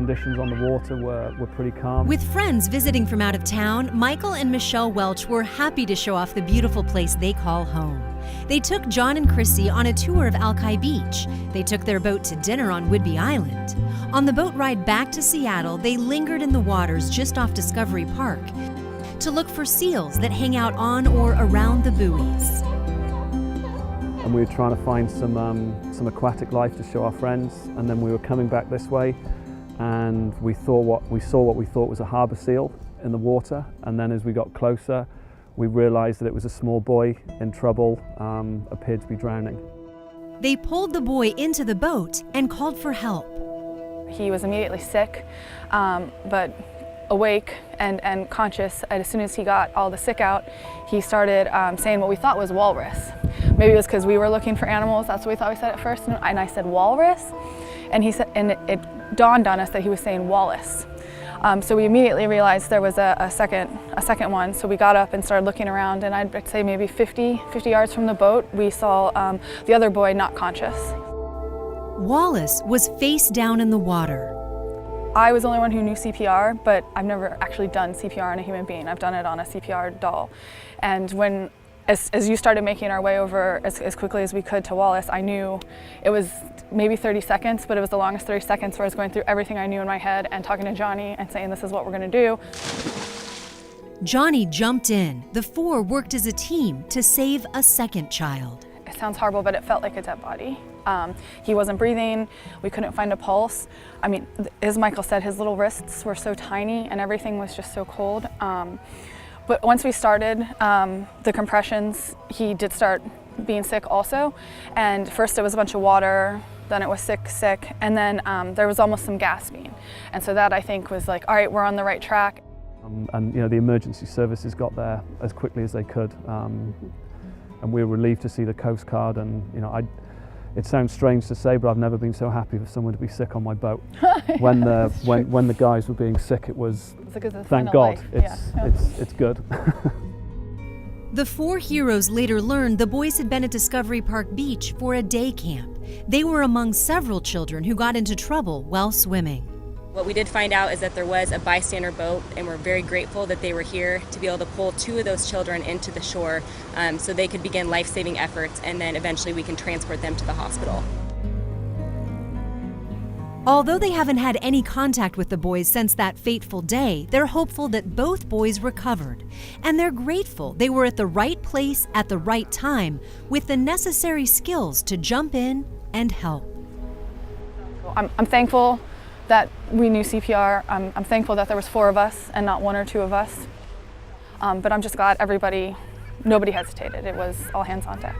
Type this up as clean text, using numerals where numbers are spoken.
conditions on the water were pretty calm. With friends visiting from out of town, Michael and Michelle Welch were happy to show off the beautiful place they call home. They took John and Chrissy on a tour of Alki Beach. They took their boat to dinner on Whidbey Island. On the boat ride back to Seattle, they lingered in the waters just off Discovery Park to look for seals that hang out on or around the buoys. And we were trying to find some aquatic life to show our friends, and then we were coming back this way and we saw what we thought was a harbour seal in the water, and then as we got closer we realised that it was a small boy in trouble, appeared to be drowning. They pulled the boy into the boat and called for help. He was immediately sick, but awake and conscious. And as soon as he got all the sick out, he started saying what we thought was walrus. Maybe it was because we were looking for animals, that's what we thought we said at first, and I said walrus, and he said, and it dawned on us that he was saying Wallace. So we immediately realized there was a second one, so we got up and started looking around, and I'd say maybe 50 yards from the boat, we saw the other boy not conscious. Wallace was face down in the water. I was the only one who knew CPR, but I've never actually done CPR on a human being. I've done it on a CPR doll. And as you started making our way over as quickly as we could to Wallace, I knew it was maybe 30 seconds, but it was the longest 30 seconds where I was going through everything I knew in my head and talking to Johnny and saying, this is what we're gonna do. Johnny jumped in. The four worked as a team to save a second child. It sounds horrible, but it felt like a dead body. He wasn't breathing, we couldn't find a pulse. I mean, as Michael said, his little wrists were so tiny and everything was just so cold. But once we started the compressions, he did start being sick also. And first it was a bunch of water, then it was sick, and then there was almost some gasping. And so that I think was like, all right, we're on the right track. And you know, the emergency services got there as quickly as they could. And we were relieved to see the Coast Guard, and you know, it sounds strange to say, but I've never been so happy for someone to be sick on my boat. When the guys were being sick, it was thank God. It's good. The four heroes later learned the boys had been at Discovery Park Beach for a day camp. They were among several children who got into trouble while swimming. What we did find out is that there was a bystander boat, and we're very grateful that they were here to be able to pull two of those children into the shore so they could begin life-saving efforts, and then eventually we can transport them to the hospital. Although they haven't had any contact with the boys since that fateful day, they're hopeful that both boys recovered. And they're grateful they were at the right place at the right time with the necessary skills to jump in and help. I'm thankful that we knew CPR. I'm thankful that there was four of us and not one or two of us. But I'm just glad nobody hesitated. It was all hands on deck.